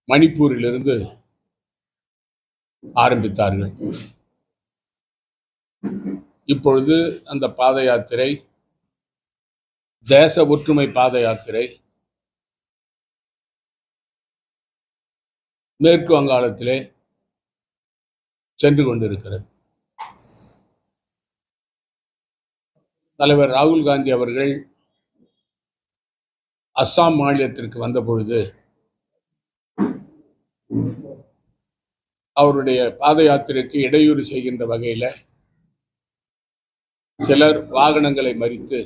மணிப்பூரிலிருந்து ஆரம்பித்தார்கள். இப்பொழுது அந்த பாத யாத்திரை தேச ஒற்றுமை பாத யாத்திரை மேற்கு வங்காளத்திலே சென்று கொண்டிருக்கிறது. தலைவர் ராகுல் காந்தி அவர்கள் அஸ்ஸாம் மாநிலத்திற்கு வந்த பொழுது அவருடைய பாத யாத்திரைக்கு இடையூறு செய்கின்ற வகையில் சிலர் வாகனங்களை மறித்து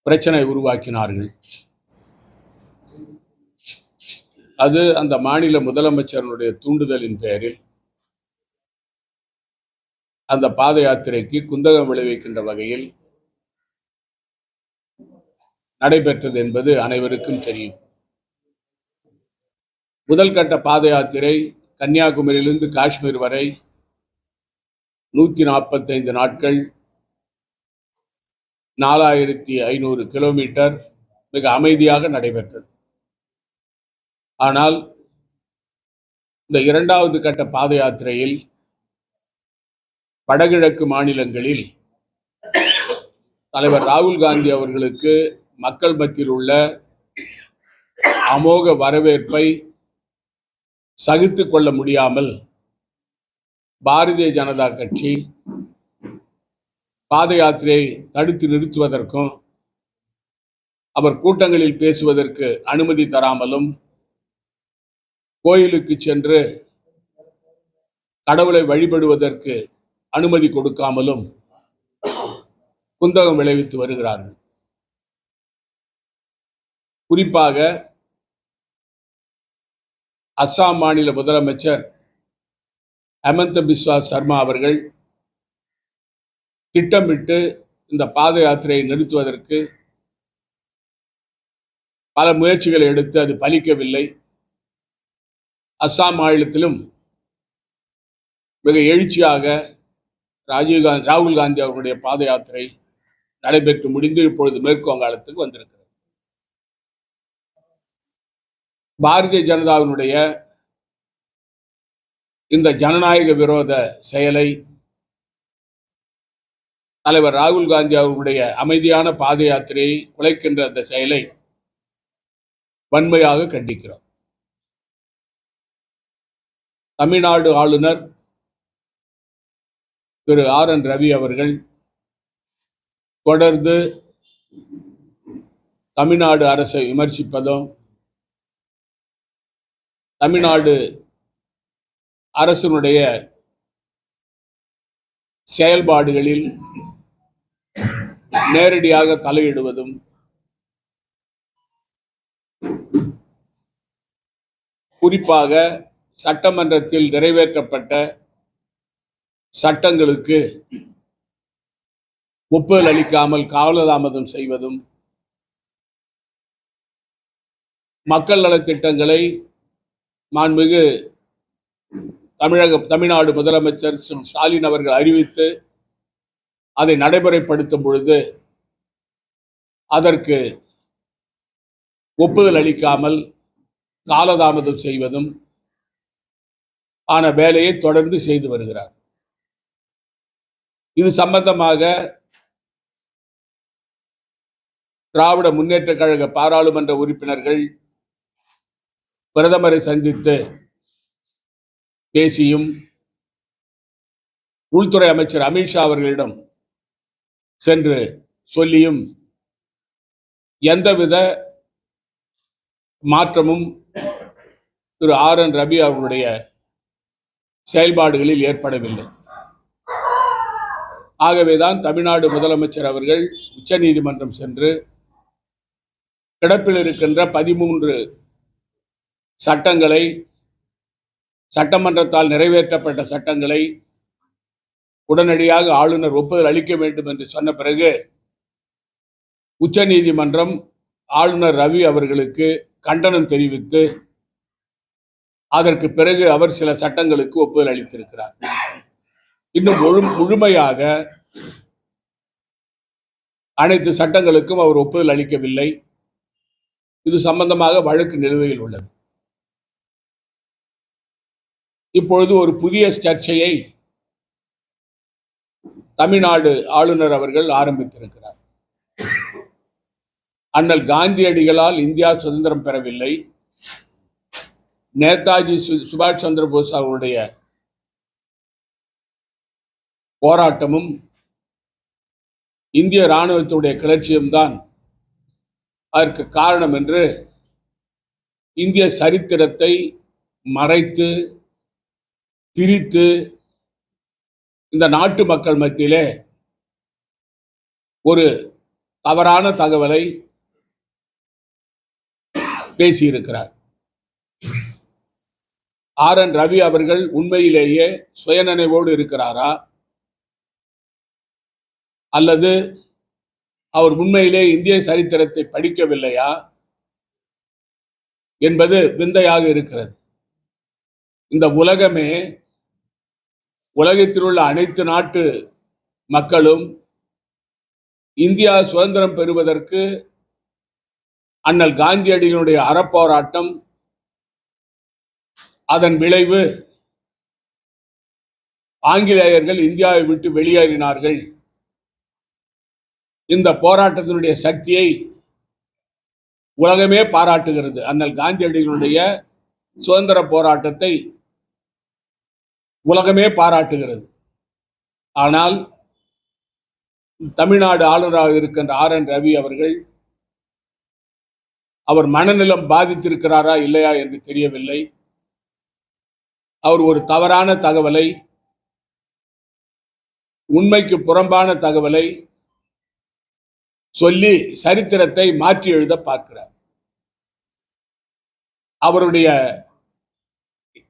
பிரச்சனை உருவாக்கினார்கள். அது அந்த மாநில முதலமைச்சருடைய தூண்டுதலின் பெயரில் அந்த பாத யாத்திரைக்கு குந்தகம் விளைவிக்கின்ற வகையில் நடைபெற்றது என்பது அனைவருக்கும் தெரியும். முதல் கட்ட பாத யாத்திரை கன்னியாகுமரியிலிருந்து காஷ்மீர் வரை 145 நாட்கள் 4500 கிலோமீட்டர் மிக அமைதியாக நடைபெற்றது. ஆனால் இந்த இரண்டாவது கட்ட பாத யாத்திரையில் வடகிழக்கு மாநிலங்களில் தலைவர் ராகுல் காந்தி அவர்களுக்கு மக்கள் மத்தியில் உள்ள அமோக வரவேற்பை சகித்துக் கொள்ள முடியாமல் பாரதிய ஜனதா கட்சி பாத யாத்திரையை தடுத்து நிறுத்துவதற்கும் அவர் கூட்டங்களில் பேசுவதற்கு அனுமதி தராமலும் கோயிலுக்கு சென்று கடவுளை வழிபடுவதற்கு அனுமதி கொடுக்காமலும் குந்தகம் விளைவித்து வருகிறார்கள். குறிப்பாக அஸ்ஸாம் மாநில முதலமைச்சர் ஹெமந்த பிஸ்வா சர்மா அவர்கள் திட்டமிட்டு இந்த பாத யாத்திரையை நிறுத்துவதற்கு பல முயற்சிகளை எடுத்து அது பலிக்கவில்லை. அஸ்ஸாம் மாநிலத்திலும் மிக எழுச்சியாக ராகுல் காந்தி அவர்களுடைய பாத யாத்திரை நடைபெற்று முடிந்து இப்பொழுது மேற்கு வங்காளத்துக்கு வந்திருக்கிறது. பாரதிய ஜனதாவினுடைய இந்த ஜனநாயக விரோத செயலை தலைவர் ராகுல் காந்தி அவர்களுடைய அமைதியான பாத யாத்திரையை குலைக்கின்ற அந்த செயலை வன்மையாக கண்டிக்கிறோம். தமிழ்நாடு ஆளுநர் திரு RN ரவி அவர்கள் தொடர்ந்து தமிழ்நாடு அரசை விமர்சிப்பதும் தமிழ்நாடு அரசினுடைய செயல்பாடுகளில் நேரடியாக தலையிடுவதும் குறிப்பாக சட்டமன்றத்தில் நிறைவேற்றப்பட்ட சட்டங்களுக்கு ஒப்புதல் அளிக்காமல் காலதாமதம் செய்வதும் மக்கள் நலத்திட்டங்களை மாண்புமிகு தமிழ்நாடு முதலமைச்சர் ஸ்டாலின் அவர்கள் அறிவித்து அதை நடைமுறைப்படுத்தும் பொழுது அதற்கு ஒப்புதல் அளிக்காமல் காலதாமதம் செய்வதும் ஆன வேலையை தொடர்ந்து செய்து வருகிறார். இது சம்பந்தமாக திராவிட முன்னேற்ற கழக பாராளுமன்ற உறுப்பினர்கள் பிரதமரை சந்தித்து பேசியும் உள்துறை அமைச்சர் அமித்ஷா அவர்களிடம் சென்று சொல்லியும் எந்தவித மாற்றமும் திரு RN ரவி அவர்களுடைய செயல்பாடுகளில் ஏற்படவில்லை. ஆகவேதான் தமிழ்நாடு முதலமைச்சர் அவர்கள் உச்சநீதிமன்றம் சென்று கிடப்பில் இருக்கின்ற 13 சட்டங்களை, சட்டமன்றத்தால் நிறைவேற்றப்பட்ட சட்டங்களை உடனடியாக ஆளுநர் ஒப்புதல் அளிக்க வேண்டும் என்று சொன்ன பிறகு உச்சநீதிமன்றம் ஆளுநர் ரவி அவர்களுக்கு கண்டனம் தெரிவித்து அதற்கு பிறகு அவர் சில சட்டங்களுக்கு ஒப்புதல் அளித்திருக்கிறார். இன்னும் முழுமையாக அனைத்து சட்டங்களுக்கும் அவர் ஒப்புதல் அளிக்கவில்லை. இது சம்பந்தமாக வழக்கு நிலுவையில் உள்ளது. இப்பொழுது ஒரு புதிய சர்ச்சையை தமிழ்நாடு ஆளுநர் அவர்கள் ஆரம்பித்திருக்கிறார். அண்ணல் காந்தியடிகளால் இந்தியா சுதந்திரம் பெறவில்லை. நேதாஜி சுபாஷ் சந்திர போஸ் அவருடைய போராட்டமும் இந்திய இராணுவத்துடைய கிளர்ச்சியும் தான் அதற்கு காரணம் என்று இந்திய சரித்திரத்தை மறைத்து திரித்து இந்த நாட்டு மக்கள் மத்தியிலே ஒரு தவறான தகவலை பேசியிருக்கிறார். RN ரவி அவர்கள் உண்மையிலேயே சுயநினைவோடு இருக்கிறாரா அல்லது அவர் உண்மையிலே இந்திய சரித்திரத்தை படிக்கவில்லையா என்பது விந்தையாக இருக்கிறது. இந்த உலகமே, உலகத்தில் உள்ள அனைத்து நாட்டு மக்களும் இந்தியா சுதந்திரம் பெறுவதற்கு அண்ணல் காந்தியடிகளுடைய அறப்போராட்டம், அதன் விளைவு ஆங்கிலேயர்கள் இந்தியாவை விட்டு வெளியேறினார்கள். இந்த போராட்டத்தினுடைய சக்தியை உலகமே பாராட்டுகிறது. அண்ணல் காந்தியடிகளுடைய சுதந்திர போராட்டத்தை உலகமே பாராட்டுகிறது. ஆனால் தமிழ்நாடு ஆளுநராக இருக்கின்ற RN ரவி அவர்கள், அவர் மனநலம் பாதித்திருக்கிறாரா இல்லையா என்று தெரியவில்லை. அவர் ஒரு தவறான தகவலை, உண்மைக்கு புறம்பான தகவலை சொல்லி சரித்திரத்தை மாற்றி எழுத பார்க்கிறார். அவருடைய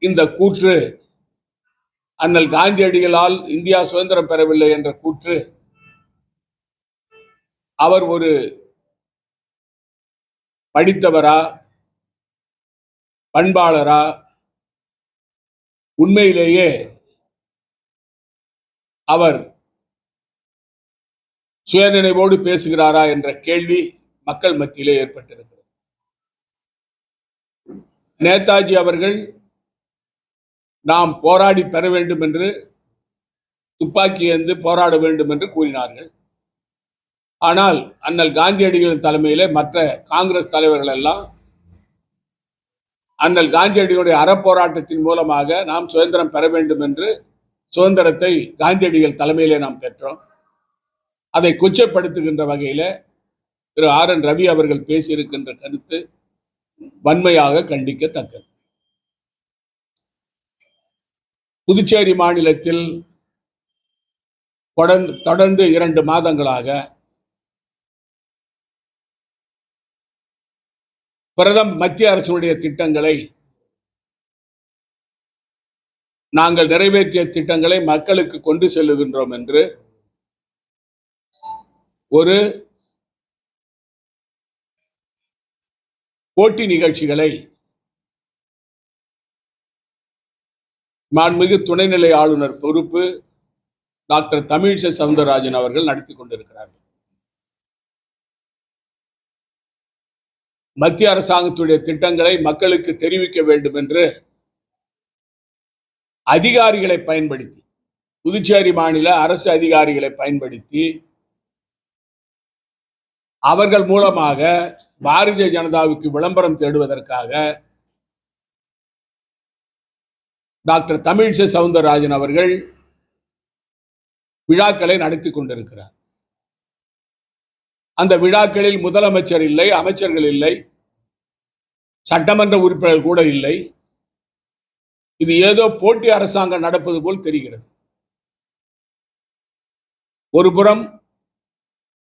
இந்த கூற்று, அண்ணல் காந்தியடிகளால் இந்தியா சுதந்திரம் பெறவில்லை என்ற கூற்று, அவர் ஒரு படித்தவரா, பண்பாளரா, உண்மையிலேயே அவர் சுயநினைவோடு பேசுகிறாரா என்ற கேள்வி மக்கள் மத்தியிலே ஏற்பட்டிருக்கிறது. நேதாஜி அவர்கள் நாம் போராடி பெற வேண்டும் என்று, துப்பாக்கி ஏந்து போராட வேண்டும் என்று கூறினார்கள். ஆனால் அண்ணல் காந்தியடிகளின் தலைமையிலே மற்ற காங்கிரஸ் தலைவர்கள் எல்லாம் அண்ணல் காந்தியடிகளுடைய அறப்போராட்டத்தின் மூலமாக நாம் சுதந்திரம் பெற வேண்டும் என்று சுதந்திரத்தை காந்தியடிகள் தலைமையிலே நாம் பெற்றோம். அதை கொச்சைப்படுத்துகின்ற வகையில் திரு RN ரவி அவர்கள் பேசியிருக்கின்ற கருத்து வன்மையாக கண்டிக்கத்தக்கது. புதுச்சேரி மாநிலத்தில் தொடர்ந்து 2 மாதங்களாக மத்திய அரசுடைய திட்டங்களை, நாங்கள் நிறைவேற்றிய திட்டங்களை மக்களுக்கு கொண்டு செல்லுகின்றோம் என்று ஒரு போட்டி நிகழ்ச்சிகளை மாண்புமிகு துணைநிலை ஆளுநர் பொறுப்பு டாக்டர் தமிழிசை சவுந்தரராஜன் அவர்கள் நடத்தி கொண்டிருக்கிறார்கள். மத்திய அரசாங்கத்துடைய திட்டங்களை மக்களுக்கு தெரிவிக்க வேண்டும் என்று அதிகாரிகளை பயன்படுத்தி, புதுச்சேரி மாநில அரசு அதிகாரிகளை பயன்படுத்தி, அவர்கள் மூலமாக பாரதிய ஜனதாவுக்கு விளம்பரம் தேடுவதற்காக டாக்டர் தமிழிசை சவுந்தரராஜன் அவர்கள் விழாக்களை நடத்தி கொண்டிருக்கிறார். அந்த விழாக்களில் முதலமைச்சர் இல்லை, அமைச்சர்கள் இல்லை, சட்டமன்ற உறுப்பினர்கள் கூட இல்லை. இது ஏதோ போட்டி அரசாங்கம் நடப்பது போல் தெரிகிறது. ஒரு புறம்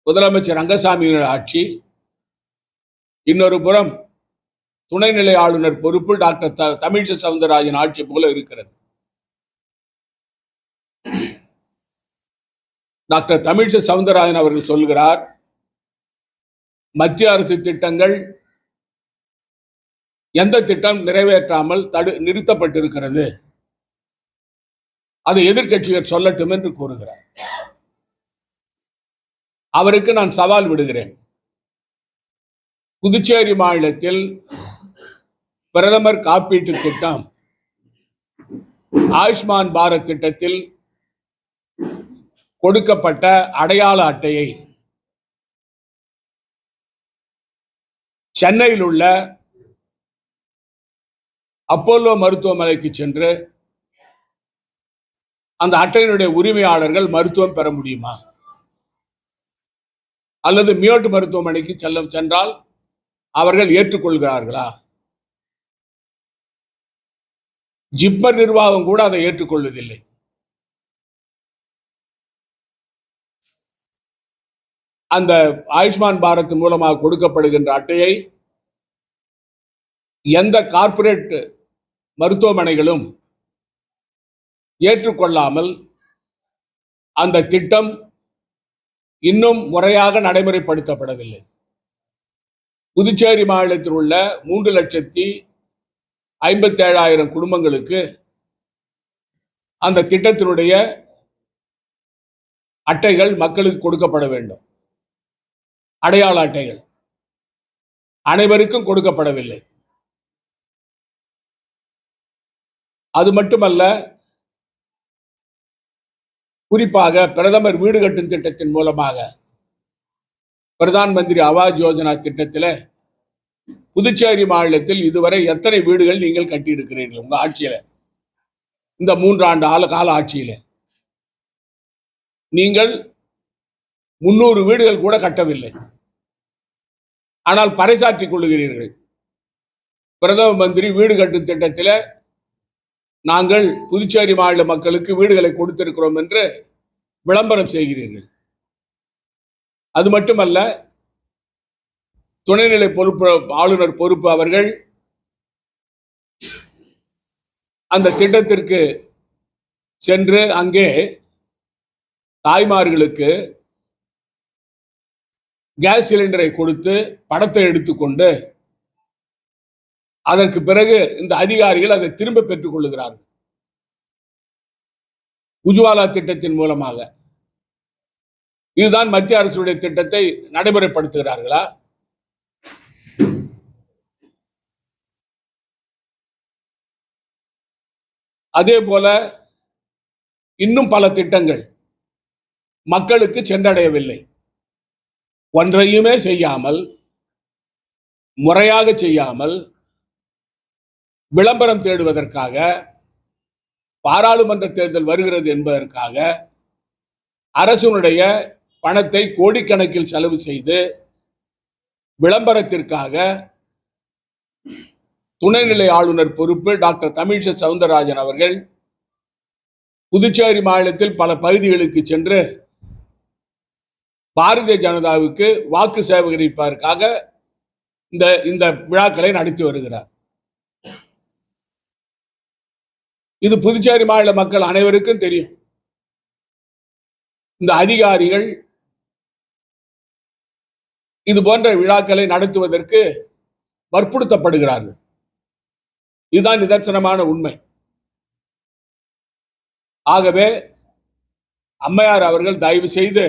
முதலமைச்சர் ரங்கசாமியின் ஆட்சி, இன்னொரு புறம் துணைநிலை ஆளுநர் பொறுப்பு டாக்டர் தமிழிசை சவுந்தரராஜன் ஆட்சி போல இருக்கிறது. டாக்டர் தமிழிசை சவுந்தரராஜன் அவர்கள் சொல்கிறார், மத்திய அரசு திட்டங்கள் எந்த திட்டம் நிறைவேற்றாமல் நிறுத்தப்பட்டிருக்கிறது, அதை எதிர்க்கட்சிகள் சொல்லட்டும் என்று கூறுகிறார். அவருக்கு நான் சவால் விடுகிறேன். புதுச்சேரி மாநிலத்தில் பிரதமர் காப்பீட்டு திட்டம், ஆயுஷ்மான் பாரத் திட்டத்தில் கொடுக்கப்பட்ட அடையாள அட்டையை சென்னையில் உள்ள அப்போலோ மருத்துவமனைக்கு சென்று அந்த அட்டையினுடைய உரிமையாளர்கள் மருத்துவம் பெற முடியுமா? அல்லது மியோட் மருத்துவமனைக்கு சென்றால் அவர்கள் ஏற்றுக்கொள்கிறார்களா? ஜிப்மர் நிர்வாகம் கூட அதை ஏற்றுக்கொள்வதில்லை. அந்த ஆயுஷ்மான் பாரத் மூலமாக கொடுக்கப்படுகின்ற அட்டையை எந்த கார்ப்பரேட் மருத்துவமனைகளும் ஏற்றுக்கொள்ளாமல் அந்த திட்டம் இன்னும் முறையாக நடைமுறைப்படுத்தப்படவில்லை. புதுச்சேரி மாநிலத்தில் உள்ள 3,57,000 குடும்பங்களுக்கு அந்த திட்டத்தினுடைய அட்டைகள் மக்களுக்கு கொடுக்கப்பட வேண்டும். அடையாள அட்டைகள் அனைவருக்கும் கொடுக்கப்படவில்லை. அது மட்டுமல்ல, குறிப்பாக பிரதமர் வீடு கட்டும் திட்டத்தின் மூலமாக பிரதான் மந்திரி ஆவாஸ் யோஜனா திட்டத்தில் புதுச்சேரி மாநிலத்தில் இதுவரை எத்தனை வீடுகள் நீங்கள் கட்டியிருக்கிறீர்கள் உங்க ஆட்சியில? இந்த 3 ஆண்டு கால ஆட்சியில நீங்கள் 300 வீடுகள் கூட கட்டவில்லை. ஆனால் பறைசாற்றிக் கொள்ளுகிறீர்கள். பிரதம மந்திரி வீடு கட்டும் திட்டத்தில் நாங்கள் புதுச்சேரி மாநில மக்களுக்கு வீடுகளை கொடுத்திருக்கிறோம் என்று விளம்பரம் செய்கிறீர்கள். அது மட்டுமல்ல, துணைநிலை ஆளுநர் பொறுப்பு அவர்கள் அந்த திட்டத்திற்கு சென்று அங்கே தாய்மார்களுக்கு கேஸ் சிலிண்டரை கொடுத்து படத்தை எடுத்துக்கொண்டு அதற்கு பிறகு இந்த அதிகாரிகள் அதை திரும்ப பெற்றுக் கொள்ளுகிறார்கள். உஜ்வாலா திட்டத்தின் மூலமாக இதுதான் மத்திய அரசுடைய திட்டத்தை நடைமுறைப்படுத்துகிறார்களா? அதே போல இன்னும் பல திட்டங்கள் மக்களுக்கு சென்றடையவில்லை. ஒன்றையுமே செய்யாமல், முறையாக செய்யாமல், விளம்பரம் தேடுவதற்காக, பாராளுமன்ற தேர்தல் வருகிறது என்பதற்காக அரசுடைய பணத்தை கோடிக்கணக்கில் செலவு செய்து விளம்பரத்திற்காக துணைநிலை ஆளுநர் பொறுப்பு டாக்டர் தமிழிசை சவுந்தரராஜன் அவர்கள் புதுச்சேரி மாநிலத்தில் பல பகுதிகளுக்கு சென்று பாரதிய ஜனதாவுக்கு வாக்கு சேகரிப்பதற்காக இந்த விழாக்களை நடத்தி வருகிறார். இது புதுச்சேரி மாநில மக்கள் அனைவருக்கும் தெரியும். இந்த அதிகாரிகள் இது போன்ற விழாக்களை நடத்துவதற்கு வற்புறுத்தப்படுகிறார்கள். இதுதான் நிதர்சனமான உண்மை. ஆகவே அம்மையார் அவர்கள் தயவு செய்து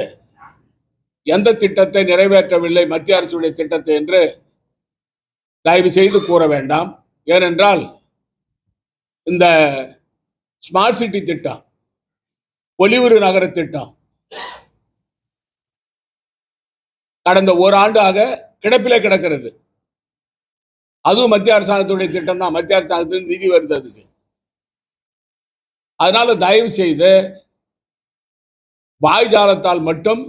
எந்த திட்டத்தை நிறைவேற்றவில்லை மத்திய அரசுடைய திட்டத்தை என்று தயவு செய்து கூற வேண்டாம். ஏனென்றால் இந்த ஸ்மார்ட் சிட்டி திட்டம், பொலிவுறு நகர திட்டம் கடந்த ஓராண்டாக கிடப்பிலே கிடக்கிறது. அதுவும் மத்திய அரசாங்கத்துடைய திட்டம் தான். மத்திய அரசாங்கத்தின் நிதி வருது அதுக்கு. அதனால தயவு செய்து வாய்ஜாலத்தால் மட்டும்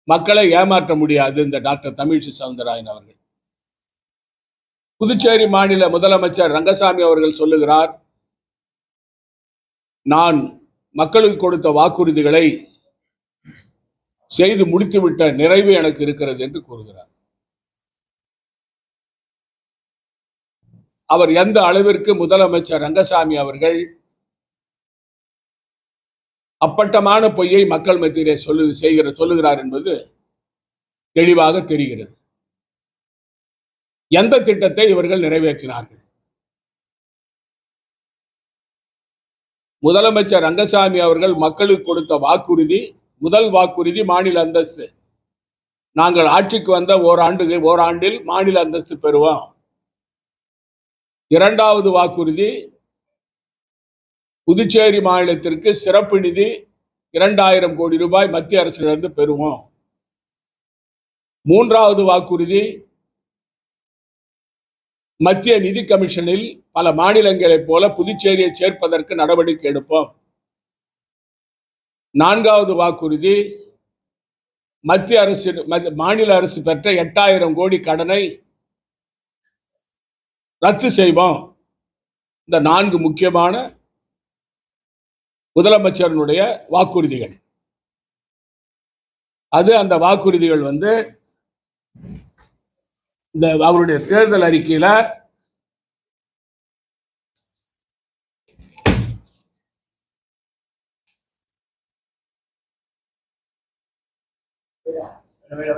மக்களை ஏமாற்ற முடியாது இந்த டாக்டர் தமிழிசை சவுந்தரராஜன் அவர்கள். புதுச்சேரி மாநில முதலமைச்சர் ரங்கசாமி அவர்கள் சொல்லுகிறார், நான் மக்களுக்கு கொடுத்த வாக்குறுதிகளை செய்து முடித்துவிட்ட நிறைவு எனக்கு இருக்கிறது என்று கூறுகிறார். அவர் எந்த அளவிற்கு முதலமைச்சர் ரங்கசாமி அவர்கள் அப்பட்டமான பொய்யை மக்கள் மத்தியிலே சொல்லுகிறார் என்பது தெளிவாக தெரிகிறது. எந்த திட்டத்தை இவர்கள் நிறைவேற்றினார்கள்? முதலமைச்சர் ரங்கசாமி அவர்கள் மக்களுக்கு கொடுத்த வாக்குறுதி, முதல் வாக்குறுதி மாநில அந்தஸ்து. நாங்கள் ஆட்சிக்கு வந்த ஓராண்டில் மாநில அந்தஸ்து பெறுவோம். இரண்டாவது வாக்குறுதி, புதுச்சேரி மாநிலத்திற்கு சிறப்பு நிதி 2000 கோடி ரூபாய் மத்திய அரசிலிருந்து பெறுவோம். மூன்றாவது வாக்குறுதி, மத்திய நிதி கமிஷனில் பல மாநிலங்களைப் போல புதுச்சேரியை சேர்ப்பதற்கு நடவடிக்கை எடுப்போம். நான்காவது வாக்குறுதி, மாநில அரசு பெற்ற 8000 கோடி கடனை ரத்து செய்வோம். இந்த 4 முக்கியமான முதலமைச்சருடைய வாக்குறுதிகள். அந்த வாக்குறுதிகள் இந்த அவருடைய தேர்தல் அறிக்கையில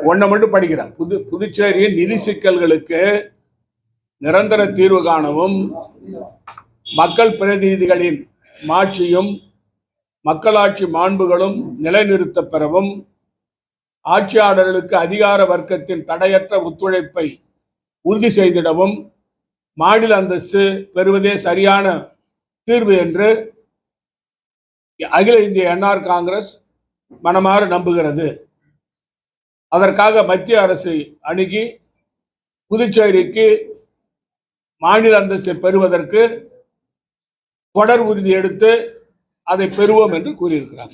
ஒன்ன மட்டும் படிக்கிறேன். புதுச்சேரியின் நிதி சிக்கல்களுக்கு நிரந்தர தீர்வு காணவும், மக்கள் பிரதிநிதிகளின் மாட்சியும் மக்களாட்சி மாண்புகளும் நிலைநிறுத்த பெறவும், ஆட்சியாளர்களுக்கு அதிகார வர்க்கத்தின் தடையற்ற ஒத்துழைப்பை உறுதி செய்திடவும் மாநில அந்தஸ்து பெறுவதே சரியான தீர்வு என்று அகில இந்திய என்ஆர் காங்கிரஸ் மனமாற நம்புகிறது. அதற்காக மத்திய அரசை அணுகி புதுச்சேரிக்கு மாநில அந்தஸ்தை பெறுவதற்கு தொடர் உறுதி எடுத்து அதை பெறுவோம் என்று கூறியிருக்கிறார்.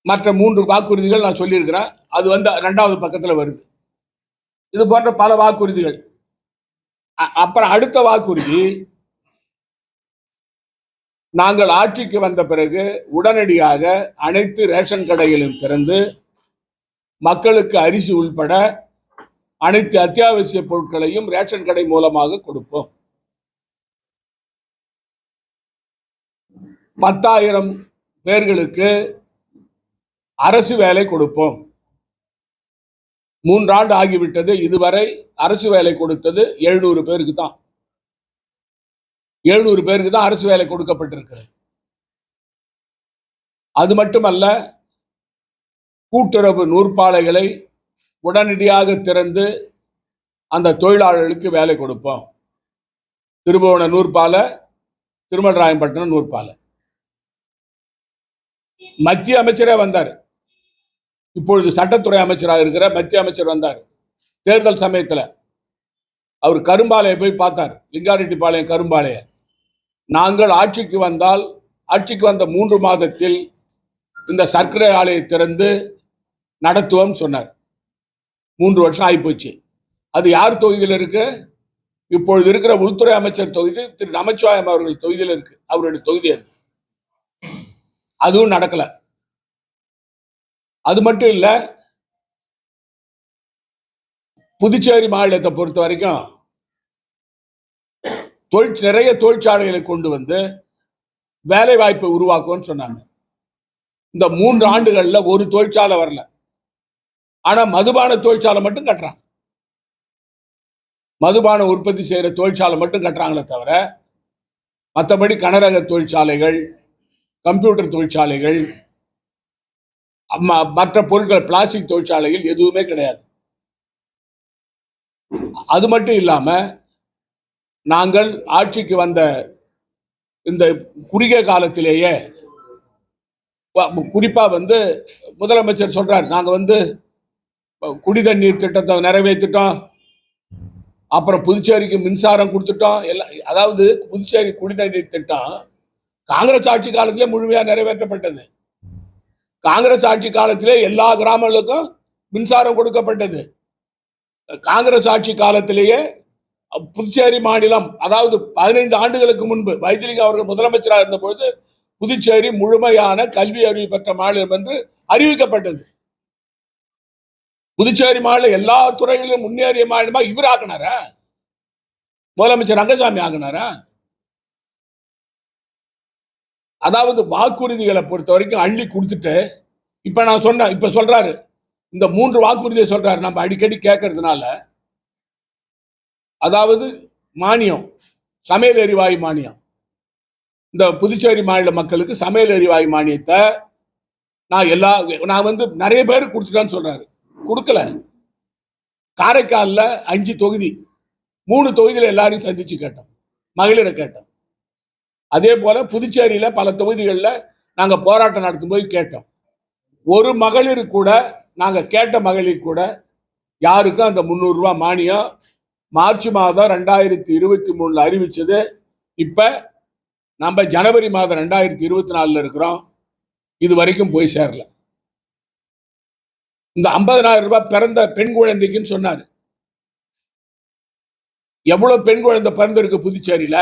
மற்ற 3 வாக்குறுதிகள் நான் சொல்லியிருக்கிறேன். அது 2வது பக்கத்தில் வருது. இது போன்ற பல வாக்குறுதிகள். அப்புறம் அடுத்த வாக்குறுதி, நாங்கள் ஆட்சிக்கு வந்த பிறகு உடனடியாக அனைத்து ரேஷன் கடைகளும் திறந்து மக்களுக்கு அரிசி உள்பட அனைத்து அத்தியாவசிய பொருட்களையும் ரேஷன் கடை மூலமாக கொடுப்போம். 10,000 பேர்களுக்கு அரசு வேலை கொடுப்போம். 3 ஆண்டு ஆகிவிட்டது. இதுவரை அரசு வேலை கொடுத்தது 700 பேருக்கு தான். 700 பேருக்கு தான் அரசு வேலை கொடுக்கப்பட்டிருக்கிறது. அது மட்டுமல்ல, கூட்டுறவு நூற்பாலைகளை உடனடியாக திறந்து அந்த தொழிலாளர்களுக்கு வேலை கொடுப்போம். திருபுவன நூற்பாலை, திருமலராயம்பட்டினம் நூற்பாலை. மத்திய அமைச்சரே வந்தார். இப்பொழுது சட்டத்துறை அமைச்சராக இருக்கிற மத்திய அமைச்சர் வந்தார். தேர்தல் சமயத்தில் அவர் கரும்பாலையை போய் பார்த்தார். லிங்காரெட்டிப்பாளையம் கரும்பாலையை. நாங்கள் ஆட்சிக்கு வந்த 3 மாதத்தில் இந்த சர்க்கரை ஆலையை திறந்து நடத்துவோம் சொன்னார். 3 வருஷம் ஆகிப்போச்சு. அது யார் தொகுதியில் இருக்கு? இப்பொழுது இருக்கிற உள்துறை அமைச்சர் தொகுதி திரு நமச்சிவாயம் அவர்கள் தொகுதியில் இருக்கு. அவருடைய தொகுதி அது. அதுவும் நடக்கல. அது மட்டும் இல்ல, புதுச்சேரி மாநிலத்தை பொறுத்த வரைக்கும் நிறைய தொழிற்சாலைகளை கொண்டு வந்து வேலை வாய்ப்பை உருவாக்குவோம்னு சொன்னாங்க. இந்த 3 ஆண்டுகள்ல ஒரு தொழிற்சாலை வரல. ஆனா மதுபான தொழிற்சாலை மட்டும் கட்டுறாங்க. மதுபான உற்பத்தி செய்யற தொழிற்சாலை மட்டும் கட்டுறாங்களே தவிர மற்றபடி கனரக தொழிற்சாலைகள், கம்ப்யூட்டர் தொழிற்சாலைகள், மற்ற பொருட்கள் பிளாஸ்டிக் தொழிற்சாலைகள் எதுவுமே கிடையாது. அது மட்டும் இல்லாம நாங்கள் ஆட்சிக்கு வந்த இந்த குறுகிய காலத்திலேயே குறிப்பா முதலமைச்சர் சொல்றார், நாங்க குடிதண்ணீர் திட்டத்தை நிறைவேற்றிட்டோம், அப்புறம் புதுச்சேரிக்கு மின்சாரம் கொடுத்துட்டோம். அதாவது புதுச்சேரி குடிநீர் திட்டம் காங்கிரஸ் ஆட்சி காலத்திலே முழுமையா நிறைவேற்றப்பட்டது. காங்கிரஸ் ஆட்சி காலத்திலே எல்லா கிராமங்களுக்கும் மின்சாரம் கொடுக்கப்பட்டது. காங்கிரஸ் ஆட்சி காலத்திலேயே புதுச்சேரி மாநிலம், அதாவது 15 ஆண்டுகளுக்கு முன்பு வைத்திலிங்கம் அவர்கள் முதலமைச்சராக இருந்த பொழுது புதுச்சேரி முழுமையான கல்வி அறிவு பெற்ற மாநிலம் என்று அறிவிக்கப்பட்டது. புதுச்சேரி மாநிலம் எல்லா துறைகளிலும் முன்னேறிய மாநிலமா இவர் ஆக்கினாரா? முதலமைச்சர் ரங்கசாமி ஆகினாரா? அதாவது வாக்குறுதிகளை பொறுத்த வரைக்கும் அள்ளி கொடுத்துட்டு இப்ப சொல்றாரு, இந்த 3 வாக்குறுதியை சொல்றாரு. நம்ம அடிக்கடி கேட்கறதுனால, அதாவது மானியம், சமையல் எரிவாயு மானியம், இந்த புதுச்சேரி மாநில மக்களுக்கு சமையல் எரிவாயு மானியத்தை நான் நிறைய பேருக்கு கொடுத்துட்டான்னு சொல்றாரு. கொடுக்கல. காரைக்காலில் 5 தொகுதி, 3 தொகுதியில் எல்லாரையும் சந்திச்சு கேட்டோம், மகளிரை கேட்டோம். அதே போல புதுச்சேரியில் பல தொகுதிகளில் நாங்கள் போராட்டம் நடத்தும் போது கேட்டோம். ஒரு மகளிர் கூட, நாங்கள் கேட்ட மகளிர் கூட யாருக்கும் அந்த 300 ரூபாய் மானியம் மார்ச் மாதம் 2023 அறிவிச்சது. இப்ப நம்ம ஜனவரி மாதம் 2024 இருக்கிறோம், இது வரைக்கும் போய் சேரல. இந்த 50,000 ரூபாய் பிறந்த பெண் குழந்தைக்குன்னு சொன்னாரு. எவ்வளவு பெண் குழந்தை பிறந்திருக்கு புதுச்சேரியில,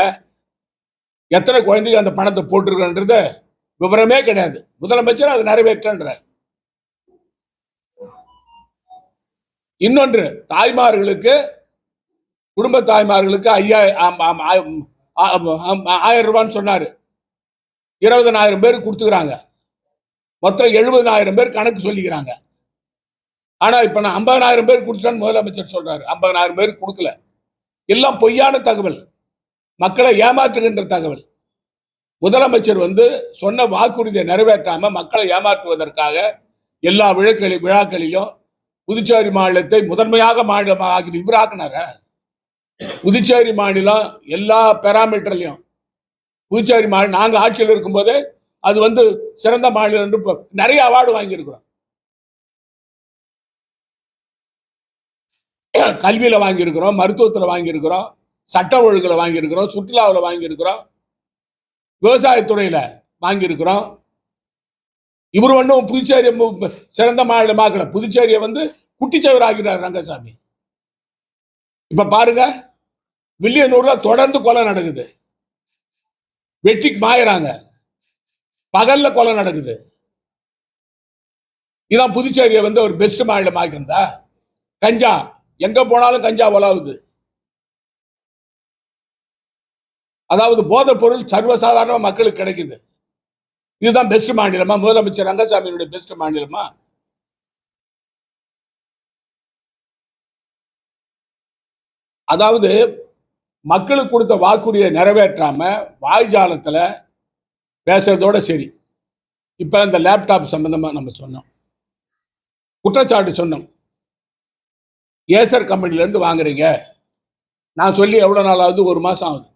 எத்தனை குழந்தைங்க அந்த பணத்தை போட்டிருக்கன்றது விவரமே கிடையாது. முதலமைச்சர் அது நிறைவேற்ற. இன்னொன்று, தாய்மார்களுக்கு, குடும்ப தாய்மார்களுக்கு 1000 ரூபான்னு சொன்னாரு. 20,000 பேருக்கு கொடுத்துக்கிறாங்க. மொத்தம் 70,000 பேர் கணக்கு சொல்லிக்கிறாங்க. ஆனா இப்ப நான் 50,000 பேர் கொடுத்துட்டான்னு முதலமைச்சர் சொல்றாரு. 50,000 பேருக்கு கொடுக்கல. எல்லாம் பொய்யான தகவல், மக்களை ஏமாற்றுகின்ற தகவல். முதலமைச்சர் சொன்ன வாக்குறுதியை நிறைவேற்றாம மக்களை ஏமாற்றுவதற்காக எல்லா விழாக்களிலும் புதுச்சேரி மாநிலத்தை முதன்மையாக மாநிலமாக இவராக்குனார. புதுச்சேரி மாநிலம் எல்லா பேராமீட்டர்லையும், புதுச்சேரி மாநிலம் நாங்க ஆட்சியில் இருக்கும் போதே அது சிறந்த மாநிலம் என்று நிறைய அவார்டு வாங்கியிருக்கிறோம். கல்வியில வாங்கியிருக்கிறோம், மருத்துவத்தில் வாங்கியிருக்கிறோம், சட்ட ஒழுங்குல வாங்கியிருக்கிறோம், சுற்றுலாவில் வாங்கியிருக்கிறோம், விவசாயத்துறையில வாங்கியிருக்கிறோம். இவர் ஒன்றும் புதுச்சேரி சிறந்த மாநிலமாக்கல. புதுச்சேரியை குட்டிச்சவர் ஆகிறார் ரங்கசாமி. இப்ப பாருங்க, வில்லியனூர்ல தொடர்ந்து கொலை நடக்குது, வெட்டிக்கு மாயறாங்க, பகல்ல கொலை நடக்குது. இதான் புதுச்சேரியை ஒரு பெஸ்ட் மாநிலம் ஆகிருந்தா? கஞ்சா எங்க போனாலும் கஞ்சா உலாவுது. அதாவது போதைப் பொருள் சர்வசாதாரண மக்களுக்கு கிடைக்குது. இதுதான் பெஸ்ட் மாநிலமா? முதலமைச்சர் ரங்கசாமியுடைய பெஸ்ட் மாநிலமா? அதாவது மக்களுக்கு கொடுத்த வாக்குறுதியை நிறைவேற்றாம வாய்ஜாலத்துல பேசுறதோட சரி. இப்ப இந்த லேப்டாப் சம்பந்தமா நம்ம சொன்னோம், குற்றச்சாட்டு சொன்னோம். ஏசர் கம்பெனில இருந்து வாங்குறீங்க, நான் சொல்லி எவ்வளவு நாள் ஆகுது? 1 மாசம் ஆகுது.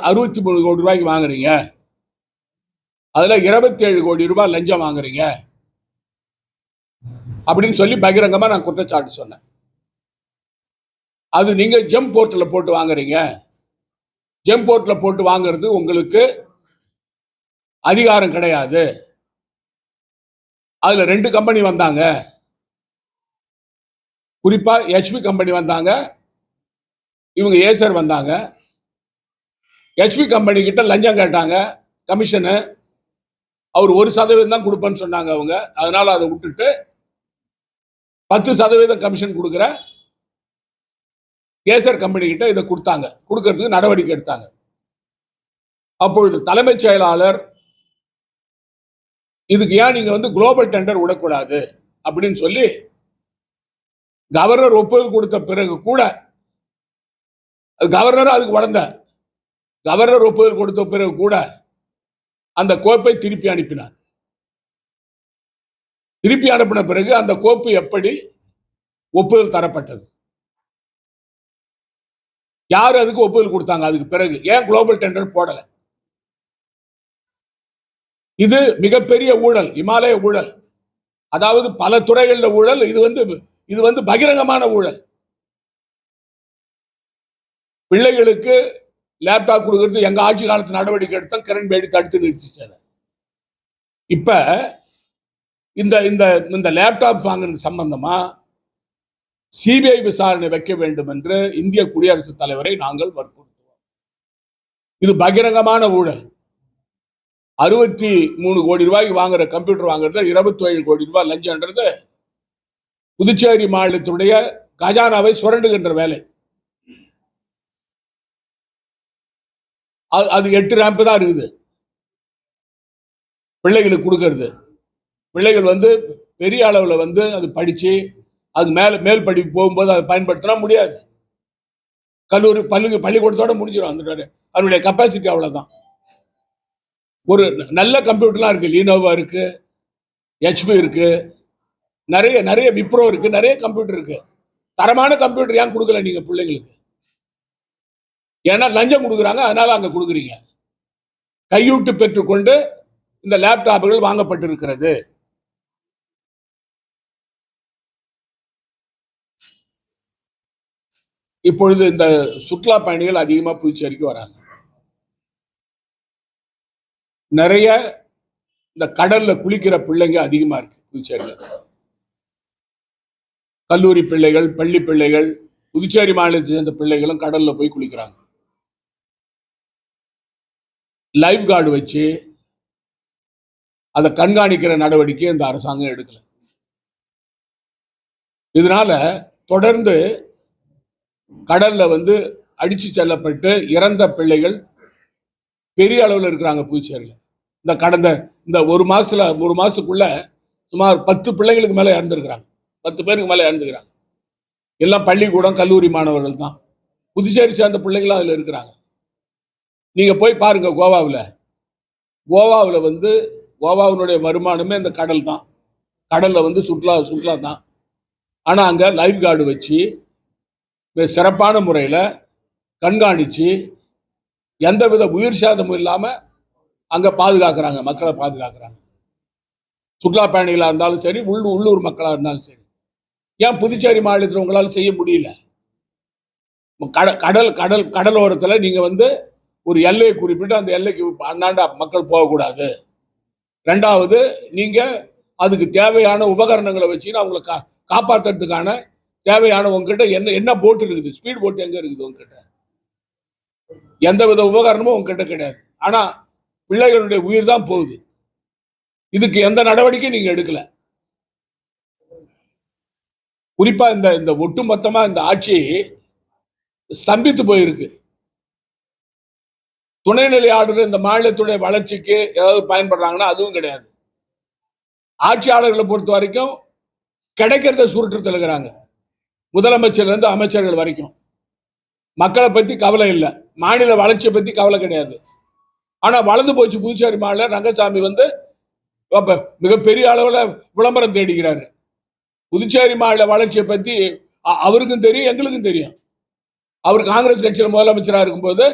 63 கோடி ரூபாய்க்கு வாங்குறீங்க, அதுல 27 கோடி ரூபாய் லஞ்சம் வாங்குறீங்க அப்படின்னு சொல்லி பகிரங்கமா நான் குற்றச்சாட்டு சொன்னேன். அது நீங்க ஜெம் போர்ட்டல போட்டு வாங்குறீங்க. ஜெம் போர்ட்டல போட்டு வாங்குறது உங்களுக்கு அதிகாரம் கிடையாது. அதுல 2 கம்பெனி வந்தாங்க, குறிப்பா HP கம்பெனி வந்தாங்க, இவங்க ஏசர் வந்தாங்க. HP கம்பெனி கிட்ட லஞ்சம் கேட்டாங்க, கமிஷனு. அவர் 1% தான் கொடுப்பேன்னு சொன்னாங்க அவங்க. அதனால அதை விட்டுட்டு 10% கமிஷன் கொடுக்குற ஏசர் கம்பெனி கிட்ட இதை கொடுத்தாங்க. கொடுக்கறதுக்கு நடவடிக்கை எடுத்தாங்க. அப்பொழுது தலைமைச் செயலாளர், இதுக்கு ஏன் நீங்க குளோபல் டெண்டர் விடக்கூடாது அப்படின்னு சொல்லி கவர்னர் ஒப்புதல் கொடுத்த பிறகு கூட, கவர்னர் அதுக்கு உடந்த, கவர்னர் ஒப்புதல் கொடுத்த பிறகு கூட அந்த கோப்பை திருப்பி அனுப்பினார். திருப்பி அனுப்பின பிறகு அந்த கோப்பு எப்படி ஒப்புதல் தரப்பட்டது? யார் அதுக்கு ஒப்புதல் கொடுத்தாங்க? அதுக்கு பிறகு ஏன் குளோபல் டெண்டர் போடல? இது மிகப்பெரிய ஊழல், இமாலய ஊழல். அதாவது பல துறைகளில் ஊழல். இது பகிரங்கமான ஊழல். பிள்ளைகளுக்கு லேப்டாப் கொடுக்கிறது எங்க ஆட்சி காலத்து நடவடிக்கை எடுத்தோம், கிரண் பேடி தடுத்து நிறுத்திச்சது. இப்ப இந்த லேப்டாப் வாங்குறது சம்பந்தமா சிபிஐ விசாரணை வைக்க வேண்டும் என்று இந்திய குடியரசுத் தலைவரை நாங்கள் வற்புறுத்துவோம். இது பகிரங்கமான ஊழல். 63 கோடி ரூபாய்க்கு வாங்குற கம்ப்யூட்டர் வாங்குறது 27 கோடி ரூபாய் லஞ்சம்ன்றது புதுச்சேரி மாநிலத்துடைய கஜானாவை சுரண்டுகின்ற வேலை. அது 8 ரேம்ப் தான் இருக்குது பிள்ளைகளுக்கு கொடுக்கறது. பிள்ளைகள் பெரிய அளவில் அது படிச்சு அது மேல் படிப்பு போகும்போது அதை பயன்படுத்தினா முடியாது. கல்லூரி பள்ளிக்கூடத்தோட முடிஞ்சிடும். அதனுடைய கெப்பாசிட்டி அவ்வளவுதான். ஒரு நல்ல கம்ப்யூட்டர்லாம் இருக்கு, லீனோவா இருக்கு, ஹெச்பி இருக்கு, நிறைய நிறைய விப்ரோ இருக்கு, நிறைய கம்ப்யூட்டர் இருக்கு. தரமான கம்ப்யூட்டர் ஏன் கொடுக்கல நீங்க பிள்ளைங்களுக்கு? ஏன்னா லஞ்சம் கொடுக்குறாங்க, அதனால அங்க கொடுக்குறீங்க. கையூட்டு பெற்றுக்கொண்டு இந்த லேப்டாப்புகள் வாங்கப்பட்டிருக்கிறது. இப்பொழுது இந்த சுற்றுலா பயணிகள் அதிகமா புதுச்சேரிக்கு வராங்க. நிறைய இந்த கடல்ல குளிக்கிற பிள்ளைங்க அதிகமா இருக்கு புதுச்சேரியில். கல்லூரி பிள்ளைகள், பள்ளி பிள்ளைகள், புதுச்சேரி மாநிலத்தை சேர்ந்த பிள்ளைகளும் கடல்ல போய் குளிக்கிறாங்க. லைஃப் கார்டு வச்சு அதை கண்காணிக்கிற நடவடிக்கை இந்த அரசாங்கம் எடுக்கல. இதனால தொடர்ந்து கடல்ல அடிச்சு செல்லப்பட்டு இறந்த பிள்ளைகள் பெரிய அளவில் இருக்கிறாங்க புதுச்சேரியில். இந்த கடந்த இந்த ஒரு மாசத்துக்குள்ள சுமார் 10 பிள்ளைகளுக்கு மேல இறந்துருக்கிறாங்க. 10 பேருக்கு மேல இறந்துக்கிறாங்க. எல்லாம் பள்ளிக்கூடம், கல்லூரி மாணவர்கள் தான். புதுச்சேரி சேர்ந்த பிள்ளைகளும் அதுல இருக்கிறாங்க. நீங்க போய் பாருங்க கோவாவில். கோவாவினுடைய வருமானமே இந்த கடல் தான். கடல்ல சுற்றுலா தான். ஆனா அங்க லைஃப் கார்டு வச்சு சிறப்பான முறையில் கண்காணிச்சு எந்தவித உயிர் சேதமும் இல்லாம அங்க பாதுகாக்கிறாங்க, மக்களை பாதுகாக்கிறாங்க. சுற்றுலா பயணிகளா இருந்தாலும் சரி, உள்ளூர் மக்களா இருந்தாலும் சரி. ஏன் புதுச்சேரி மாநிலத்தில் உங்களால் செய்ய முடியல? கடலோரத்தில் நீங்க ஒரு எல்லையை குறிப்பிட்டு அந்த எல்லைக்கு அண்ணாண்ட மக்கள் போகக்கூடாது. ரெண்டாவது, நீங்க அதுக்கு தேவையான உபகரணங்களை வச்சு அவங்களை காப்பாற்றுறதுக்கான தேவையான உங்ககிட்ட என்ன போட் இருக்குது, ஸ்பீட் போட் எங்க இருக்குது உங்ககிட்ட? எந்தவித உபகரணமும் உங்ககிட்ட கிடையாது. ஆனா பிள்ளைகளுடைய உயிர் தான் போகுது. இதுக்கு எந்த நடவடிக்கையும் நீங்க எடுக்கல. குறிப்பா இந்த ஒட்டுமொத்தமா இந்த ஆட்சி ஸ்தம்பித்து போயிருக்கு. துணைநிலை ஆளுநர் இந்த மாநிலத்துடைய வளர்ச்சிக்கு ஏதாவது பயன்படுறாங்கன்னா அதுவும் கிடையாது. ஆட்சியாளர்களை பொறுத்த வரைக்கும் கிடைக்கிறத சுருட்டு தருகிறாங்க. முதலமைச்சர்ல இருந்து அமைச்சர்கள் வரைக்கும் மக்களை பத்தி கவலை இல்லை, மாநில வளர்ச்சியை பத்தி கவலை கிடையாது. ஆனா வளர்ந்து போச்சு புதுச்சேரி மாநிலம். ரங்கசாமி மிகப்பெரிய அளவுல விளம்பரம் தேடிக்கிறாரு. புதுச்சேரி மாநில வளர்ச்சியை பத்தி அவருக்கும் தெரியும், எங்களுக்கும் தெரியும். அவர் காங்கிரஸ் கட்சியில் முதலமைச்சராக இருக்கும்போது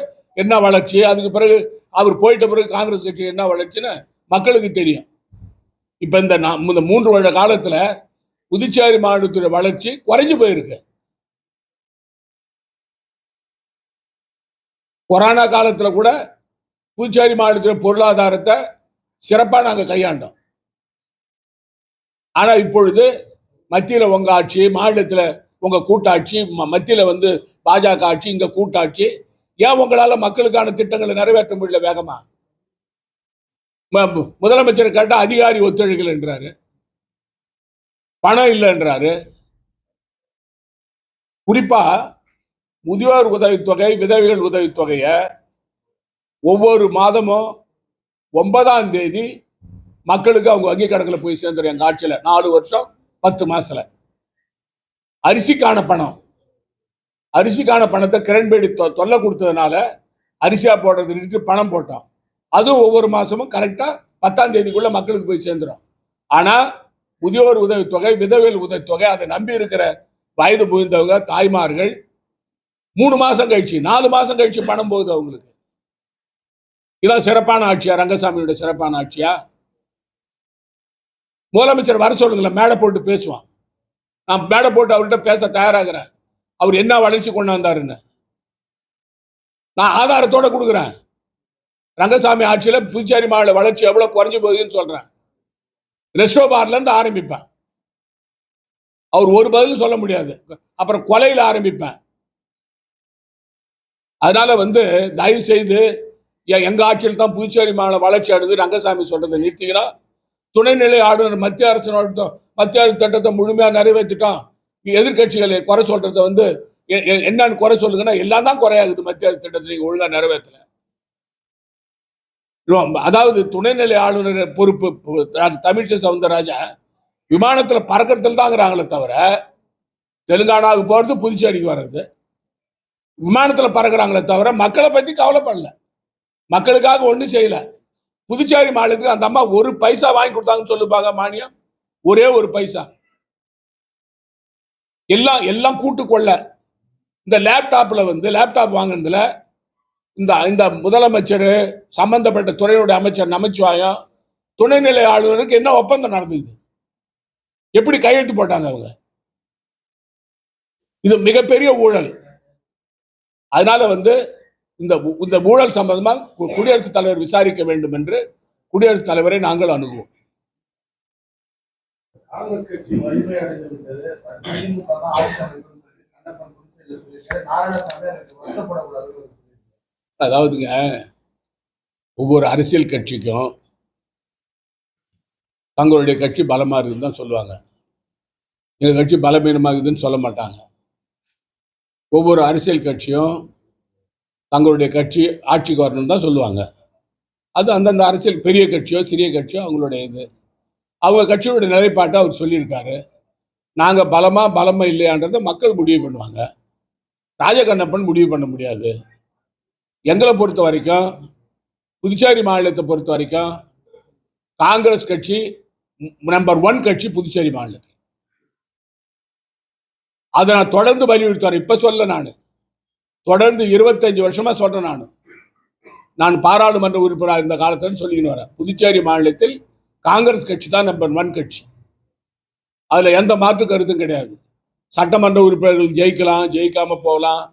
என்ன வளர்ச்சி, அதுக்கு பிறகு அவர் போயிட்ட பிறகு காங்கிரஸ் கட்சி என்ன வளர்ச்சின்னு மக்களுக்கு தெரியும். இப்ப இந்த 3 வருட காலத்துல புதுச்சேரி மாநிலத்துடைய வளர்ச்சி குறைஞ்சு போயிருக்கு. கொரோனா காலத்துல கூட புதுச்சேரி மாநிலத்துடைய பொருளாதாரத்தை சிறப்பா நாங்க கையாண்டோம். ஆனா இப்பொழுது மத்தியில உங்க ஆட்சி, மாநிலத்தில் உங்க கூட்டாட்சி, மத்தியில பாஜக ஆட்சி, இங்க கூட்டாட்சி. ஏன் உங்களால மக்களுக்கான திட்டங்களை நிறைவேற்ற முடியல வேகமா? முதலமைச்சர் கேட்டா அதிகாரி ஒத்துழைக்கல என்றாரு, பணம் இல்லைன்றாரு. குறிப்பா முதியோர் உதவித்தொகை, விதவைகள் உதவித்தொகைய ஒவ்வொரு மாதமும் 9ஆம் தேதி மக்களுக்கு அவங்க வங்கி கணக்கில் போய் சேர்ந்துடும். எங்க ஆட்சியில் 4 வருஷம் 10 மாசத்துல அரிசிக்கான பணத்தை கிரண்பேடி தொல்லை கொடுத்ததுனால அரிசியா போடுறது நிறுத்தி பணம் போட்டோம். அதுவும் ஒவ்வொரு மாசமும் கரெக்டா 10ஆம் தேதிக்குள்ள மக்களுக்கு போய் சேர்ந்துடும். ஆனா முதியோர் உதவித்தொகை, விதவைகள் உதவித்தொகை அதை நம்பி இருக்கிற வயது முதிர்ந்தவங்க, தாய்மார்கள் 3 மாசம் கழிச்சு, 4 மாசம் கழிச்சு பணம் போகுது அவங்களுக்கு. இதான் சிறப்பான ஆட்சியா? ரங்கசாமியோட சிறப்பான ஆட்சியா? முதலமைச்சர் வர சொல்லுங்களேன், மேடை போட்டு பேசுவான். நான் மேடை போட்டு அவர்கிட்ட பேச தயாராகிறேன். அவர் என்ன வளர்ச்சி கொண்டு வந்தாருன்னு நான் ஆதாரத்தோட கொடுக்குறேன். ரங்கசாமி ஆட்சியில புதுச்சேரி மாநில வளர்ச்சி எவ்வளவு குறைஞ்சு போகுதுன்னு சொல்றேன். ரெஸ்டோ பார்ல இருந்து ஆரம்பிப்பேன். அவர் ஒரு பதிலும் சொல்ல முடியாது. அப்புறம் கொலையில ஆரம்பிப்பேன். அதனால தயவு செய்து எங்க ஆட்சியில் தான் புதுச்சேரி மாநில வளர்ச்சி அடைந்து ரங்கசாமி சொல்றதை நிறுத்திக்கிறா. துணைநிலை ஆளுநர் மத்திய அரசு திட்டத்தை முழுமையா நிறைவேற்றிட்டோம். எதிர்கட்சிகளை குறை சொல்றத என்னன்னு குறை சொல்லுங்கன்னா எல்லாம் தான் குறையாகுது. மத்திய அரசு திட்டத்தை நீங்க ஒழுங்கா நிறைவேற்றல. அதாவது துணைநிலை ஆளுநர் பொறுப்பு தமிழிசை சவுந்தரராஜன் விமானத்துல பறக்கிறதுல தாங்கிறாங்களே தவிர தெலுங்கானாவுக்கு போறது, புதுச்சேரிக்கு வர்றது, விமானத்துல பறக்கிறாங்களே தவிர மக்களை பத்தி கவலைப்படல. மக்களுக்காக ஒண்ணும் செய்யல. புதுச்சேரி மாநிலத்துக்கு அந்த அம்மா ஒரு பைசா வாங்கி கொடுத்தாங்கன்னு சொல்லுப்பாங்க மானியம், ஒரே ஒரு பைசா. எல்லாம் எல்லாம் கூட்டுக்கொள்ள. இந்த லேப்டாப்ல லேப்டாப் வாங்கினதுல இந்த முதலமைச்சர், சம்பந்தப்பட்ட துறையுடைய அமைச்சர் நமச்சிவாயம், துணைநிலை ஆளுநருக்கு என்ன ஒப்பந்தம் நடந்தது, எப்படி கையெழுத்து போட்டாங்க அவங்க? இது மிகப்பெரிய ஊழல். அதனால இந்த ஊழல் சம்பந்தமா குடியரசுத் தலைவர் விசாரிக்க வேண்டும் என்று குடியரசுத் தலைவரை நாங்கள் அணுகுவோம். அதாவதுங்க, ஒவ்வொரு அரசியல் கட்சிக்கும் தங்களுடைய கட்சி பலமா இருக்குன்னு தான் சொல்லுவாங்க. எங்க கட்சி பலவீனமாக இருக்குதுன்னு சொல்ல மாட்டாங்க. ஒவ்வொரு அரசியல் கட்சியும் தங்களுடைய கட்சி ஆட்சிக்கு வரணும்னு தான் சொல்லுவாங்க. அது அந்தந்த அரசியல் பெரிய கட்சியோ சிறிய கட்சியோ அவங்களுடைய இது. அவங்க கட்சியோட நிலைப்பாட்டை அவர் சொல்லியிருக்காரு. நாங்கள் பலமா இல்லையான்றதை மக்கள் முடிவு பண்ணுவாங்க. ராஜகண்ணப்பன் முடிவு பண்ண முடியாது. எங்களை பொறுத்த வரைக்கும், புதுச்சேரி மாநிலத்தை பொறுத்த வரைக்கும் காங்கிரஸ் கட்சி நம்பர் 1 கட்சி புதுச்சேரி மாநிலத்தில். அதை நான் தொடர்ந்து வலியுறுத்துறேன். இப்ப சொல்ல, நான் தொடர்ந்து 25 வருஷமா சொல்றேன். நான் பாராளுமன்ற உறுப்பினராக இருந்த காலத்தில் சொல்லிக்கிட்டு வரேன். புதுச்சேரி மாநிலத்தில் காங்கிரஸ் கட்சி தான் நம்பர் 1 கட்சி. அதுல எந்த மாற்று கருத்தும் கிடையாது. சட்டமன்ற உறுப்பினர்கள் ஜெயிக்கலாம், ஜெயிக்காம போகலாம்.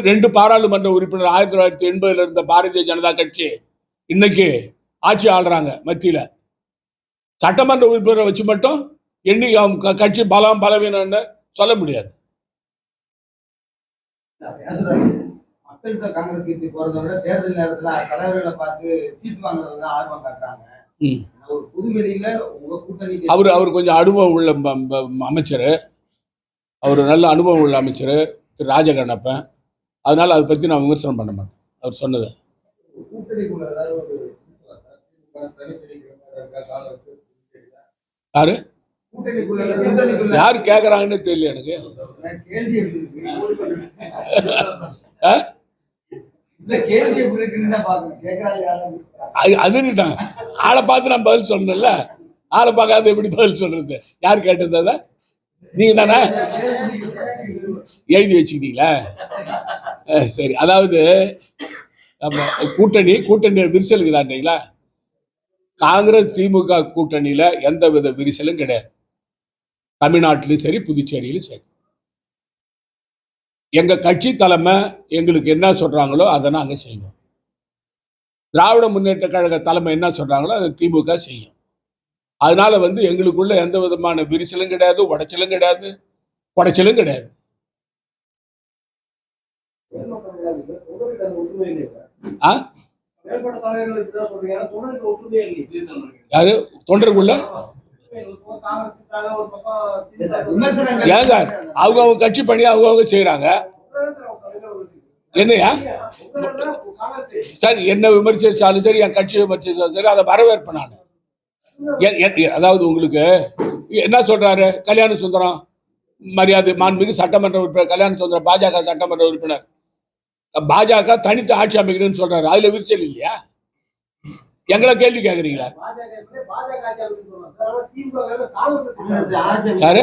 ரெண்டு பாராளுமன்ற உறுப்பினர் 1980 இருந்த பாரதிய ஜனதா கட்சி இன்னைக்கு ஆட்சி ஆள்றாங்க மத்தியில. சட்டமன்ற உறுப்பினரை வச்சு மட்டும் எண்ணி கட்சி பலவீனம்னு சொல்ல முடியாது. காங்கிரஸ் கட்சி போறதை விட தேர்தல் நேரத்துல தலைவர்களை பார்த்து சீட் வாங்குறது ஆர்வம் காட்டுறாங்க. அவர் கொஞ்சம் அனுபவம் உள்ள அமைச்சர். அவர் நல்ல அனுபவம் உள்ள அமைச்சர் திரு ராஜகண்ணப்பன். அதனால அதை பத்தி நான் விமர்சனம் பண்ண மாட்டேன். அவர் சொன்னது யாரு யாரு கேக்குறாங்கன்னு தெரியல எனக்கு. அதுக்கிட்டாங்க ஆளை பார்த்து நான் பதில் சொல்லணும்ல. ஆளை பார்க்காத எப்படி பதில் சொல்றது? யார் கேட்டது? நீங்க தானே எழுதி வச்சுக்கிட்டீங்களா? சரி. அதாவது நம்ம கூட்டணி விரிசலுக்கு தாண்டீங்களா? காங்கிரஸ் திமுக கூட்டணியில எந்த வித விரிசலும் கிடையாது. தமிழ்நாட்டிலும் சரி, புதுச்சேரியிலும் சரி. எங்க கட்சி தலைமை எங்களுக்கு என்ன சொல்றாங்களோ அதை நாங்க செய்வோம். திராவிட முன்னேற்ற கழக தலைமை என்ன சொல்றாங்களோ அதை திமுக செய்யும். அதனால எங்களுக்குள்ள எந்த விதமான விரிசலும் கிடையாது, உடைச்சலும் கிடையாது, குடைச்சலும் கிடையாது. யாரு தொண்டருக்குள்ள ஏங்க அவங்க கட்சி பணி அவங்க செய்யறாங்க. என்னையா சரி, என்ன விமர்சிச்சாலும் சரி, என் கட்சியை விமர்சிச்சாலும் சரி, அதை வரவேற்பேன் நான். அதாவது உங்களுக்கு என்ன சொல்றாரு கல்யாண சுந்தரம், மரியாதை மாண்புமிகு சட்டமன்ற உறுப்பினர் கல்யாண சுந்தரம், பாஜக சட்டமன்ற உறுப்பினர். பாஜக தனித்து ஆட்சி அமைக்கணும்னு சொல்றாரு. அதுல விரிசல் இல்லையா? எங்களை கேள்வி கேக்குறீங்களா? யாரு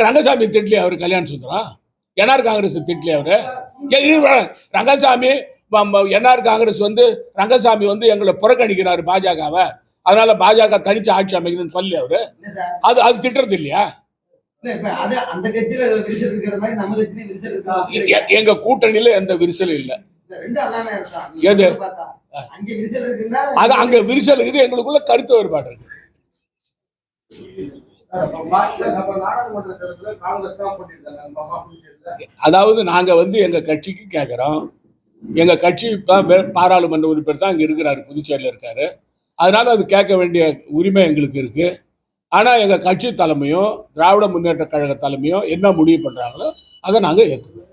ரங்கசாமி திட்டலையா அவரு? கல்யாண சுந்தரம் என்ஆர் காங்கிரஸ் திட்டலையா அவரு? ரங்கசாமி என்ஆர் காங்கிரஸ் ரங்கசாமி எங்களை புறக்கணிக்கிறாரு பாஜகவை. அதனால பாஜக தனிச்சு ஆட்சி அமைக்கணும்னு சொல்லி அவரு அது திட்டுறது இல்லையா? எங்க கூட்டணியில எந்த விரிசலும் இல்ல. அங்க விரிசல் இருக்குது. எங்களுக்குள்ள கருத்து வேறுபாடு இருக்கு. அதாவது நாங்க எங்க கட்சிக்கு கேட்கிறோம். எங்க கட்சி பாராளுமன்ற உறுப்பினர் தான் அங்க இருக்கிறாரு, புதுச்சேரியில இருக்காரு. அதனால அது கேட்க வேண்டிய உரிமை எங்களுக்கு இருக்கு. ஆனா எங்க கட்சி தலைமையும் திராவிட முன்னேற்ற கழக தலைமையும் என்ன முடிவு பண்றாங்களோ அதை நாங்க ஏற்றுக்கிறோம்.